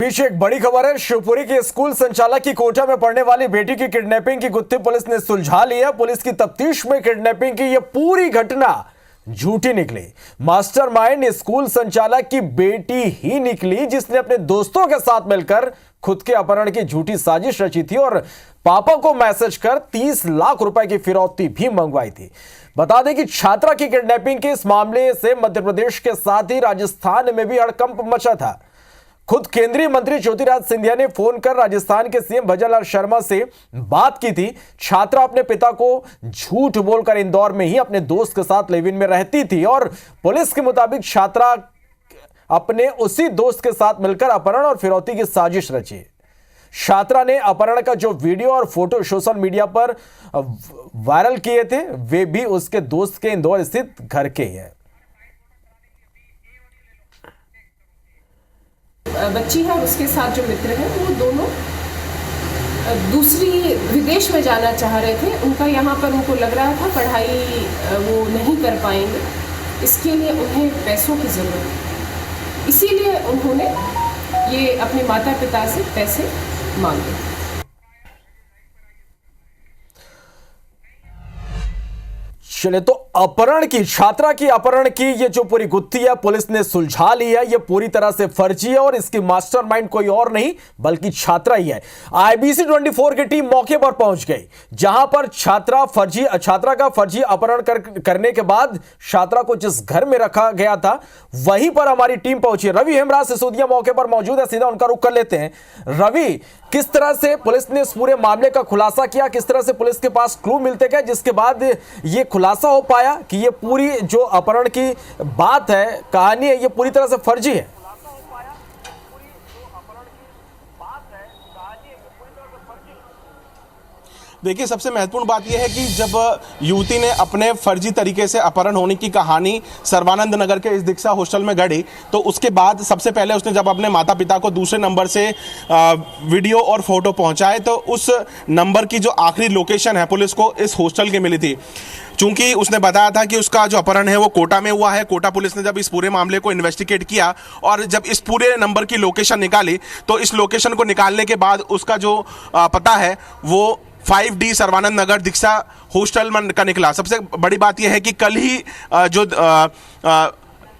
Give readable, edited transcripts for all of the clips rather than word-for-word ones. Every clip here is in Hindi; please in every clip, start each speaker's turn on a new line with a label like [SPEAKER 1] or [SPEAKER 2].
[SPEAKER 1] पीछे एक बड़ी खबर है। शिवपुरी के स्कूल संचालक की कोटा में पढ़ने वाली बेटी की किडनैपिंग की गुत्थी पुलिस ने सुलझा ली है। पुलिस की तफ्तीश में किडनैपिंग की यह पूरी घटना झूठी निकली। मास्टरमाइंड स्कूल संचालक की बेटी ही निकली, जिसने अपने दोस्तों के साथ मिलकर खुद के अपहरण की झूठी साजिश रची थी और पापा को मैसेज कर 30 लाख रुपए की फिरौती भी मंगवाई थी। बता दें कि छात्रा की किडनैपिंग के इस मामले से मध्य प्रदेश के साथ ही राजस्थान में भी हड़कंप मचा था। खुद केंद्रीय मंत्री ज्योतिरादित्य सिंधिया ने फोन कर राजस्थान के सीएम भजनलाल शर्मा से बात की थी। छात्रा अपने पिता को झूठ बोलकर इंदौर में ही अपने दोस्त के साथ लिव इन में रहती थी और पुलिस के मुताबिक छात्रा अपने उसी दोस्त के साथ मिलकर अपहरण और फिरौती की साजिश रची। छात्रा ने अपहरण का जो वीडियो और फोटो सोशल मीडिया पर वायरल किए थे, वे भी उसके दोस्त के इंदौर स्थित घर के ही हैं।
[SPEAKER 2] बच्ची है, उसके साथ जो मित्र हैं वो दोनों दूसरी विदेश में जाना चाह रहे थे। उनका यहाँ पर उनको लग रहा था पढ़ाई वो नहीं कर पाएंगे, इसके लिए उन्हें पैसों की ज़रूरत है, इसीलिए उन्होंने ये अपने माता पिता से पैसे मांगे।
[SPEAKER 1] चले तो अपहरण की, छात्रा की अपहरण की ये जो पूरी गुत्थी है पुलिस ने सुलझा ली है। ये पूरी तरह से फर्जी है और इसकी मास्टरमाइंड कोई और नहीं बल्कि छात्रा ही है। IBC 24 की टीम मौके पर पहुंच गई, जहां पर छात्रा का फर्जी अपहरण करने के बाद छात्रा को जिस घर में रखा गया था वहीं पर हमारी टीम पहुंची। रवि हेमराज सिसोदिया मौके पर मौजूद है, सीधा उनका रुख कर लेते हैं। रवि, किस तरह से पुलिस ने इस पूरे मामले का खुलासा किया, किस तरह से पुलिस के पास क्लू मिलते गए जिसके बाद ये खुलासा हो पाया कि ये पूरी जो अपहरण की बात है, कहानी है, ये पूरी तरह से फर्जी है?
[SPEAKER 3] देखिए, सबसे महत्वपूर्ण बात यह है कि जब युवती ने अपने फर्जी तरीके से अपहरण होने की कहानी सर्वानंद नगर के इस दीक्षा हॉस्टल में गढ़ी, तो उसके बाद सबसे पहले उसने जब अपने माता पिता को दूसरे नंबर से वीडियो और फोटो पहुंचाए, तो उस नंबर की जो आखिरी लोकेशन है पुलिस को इस हॉस्टल की मिली थी। चूंकि उसने बताया था कि उसका जो अपहरण है वो कोटा में हुआ है। कोटा पुलिस ने जब इस पूरे मामले को इन्वेस्टिगेट किया और जब इस पूरे नंबर की लोकेशन निकाली, तो इस लोकेशन को निकालने के बाद उसका जो पता है वो 5D सर्वानंद नगर दीक्षा हॉस्टल का निकला। सबसे बड़ी बात यह है कि कल ही जो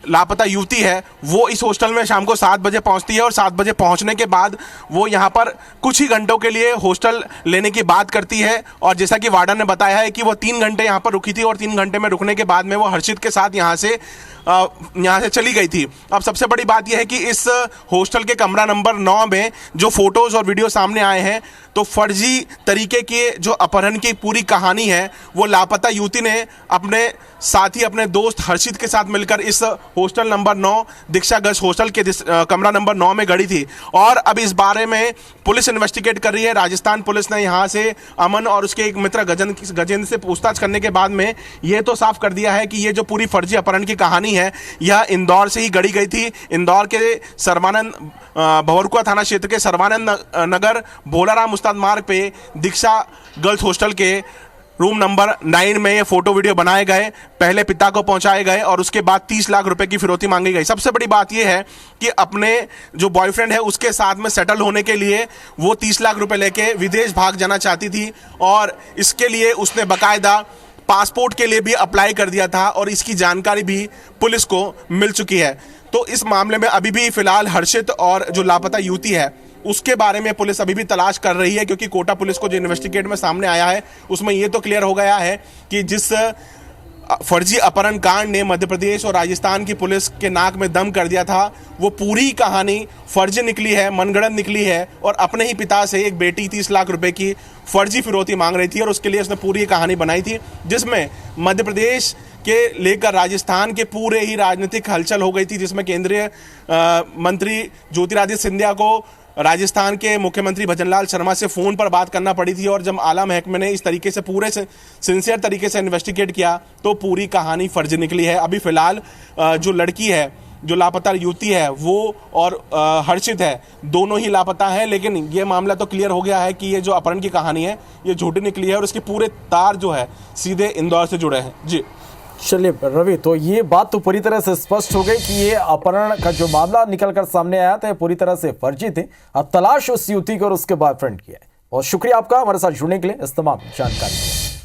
[SPEAKER 3] लापता युवती है वो इस हॉस्टल में शाम को 7 बजे पहुंचती है और 7 बजे पहुंचने के बाद वो यहां पर कुछ ही घंटों के लिए हॉस्टल लेने की बात करती है। और जैसा कि वार्डन ने बताया है कि वो 3 घंटे यहां पर रुकी थी और 3 घंटे में रुकने के बाद में वो हर्षित के साथ यहां से चली गई थी। अब सबसे बड़ी बात यह है कि इस हॉस्टल के कमरा नंबर 9 में जो फोटोज और वीडियो सामने आए हैं, तो फर्जी तरीके के जो अपहरण की पूरी कहानी है वो लापता युवती ने अपने साथी अपने दोस्त हर्षित के साथ मिलकर इस हॉस्टल नंबर 9 दीक्षा गर्ल्स हॉस्टल के कमरा नंबर 9 में गढ़ी थी। और अब इस बारे में पुलिस इन्वेस्टिगेट कर रही है। राजस्थान पुलिस ने यहाँ से अमन और उसके एक मित्र गजेंद्र से पूछताछ करने के बाद में ये तो साफ कर दिया है कि ये जो पूरी फर्जी अपहरण की कहानी है यह इंदौर से ही गढ़ी गई थी। इंदौर के सर्वानंद भवरकुआ थाना क्षेत्र के सर्वानंद नगर भोलाराम उस्ताद मार्ग पे दीक्षा गर्ल्स हॉस्टल के रूम नंबर 9 में ये फोटो वीडियो बनाए गए, पहले पिता को पहुंचाए गए और उसके बाद 30 लाख रुपए की फिरौती मांगी गई। सबसे बड़ी बात यह है कि अपने जो बॉयफ्रेंड है उसके साथ में सेटल होने के लिए वो 30 लाख रुपए लेके विदेश भाग जाना चाहती थी और इसके लिए उसने बाकायदा पासपोर्ट के लिए भी अप्लाई कर दिया था और इसकी जानकारी भी पुलिस को मिल चुकी है। तो इस मामले में अभी भी फिलहाल हर्षित और जो लापता युवती है उसके बारे में पुलिस अभी भी तलाश कर रही है, क्योंकि कोटा पुलिस को जो इन्वेस्टिगेट में सामने आया है उसमें ये तो क्लियर हो गया है कि जिस फर्जी अपहरण कांड ने मध्य प्रदेश और राजस्थान की पुलिस के नाक में दम कर दिया था, वो पूरी कहानी फर्जी निकली है, मनगढ़ंत निकली है और अपने ही पिता से एक बेटी 30 लाख रुपए की फर्जी फिरौती मांग रही थी और उसके लिए उसने पूरी कहानी बनाई थी, जिसमें मध्य प्रदेश के लेकर राजस्थान के पूरे ही राजनीतिक हलचल हो गई थी, जिसमें केंद्रीय मंत्री ज्योतिरादित्य सिंधिया को राजस्थान के मुख्यमंत्री भजनलाल शर्मा से फ़ोन पर बात करना पड़ी थी। और जब आला महकमे ने इस तरीके से पूरे से सिंसियर तरीके से इन्वेस्टिगेट किया तो पूरी कहानी फर्जी निकली है। अभी फ़िलहाल जो लड़की है, जो लापता युवती है, वो और हर्षित है, दोनों ही लापता हैं। लेकिन ये मामला तो क्लियर हो गया है कि ये जो अपहरण की कहानी है ये झूठी निकली है और उसके पूरे तार जो है सीधे इंदौर से जुड़े हैं। जी।
[SPEAKER 1] चलिए रवि, तो ये बात तो पूरी तरह से स्पष्ट हो गई कि ये अपहरण का जो मामला निकलकर सामने आया था पूरी तरह से फर्जी थे। अब तलाश उस युवती को और उसके बॉयफ्रेंड की है। और शुक्रिया आपका हमारे साथ जुड़ने के लिए, इस तमाम जानकारी के लिए।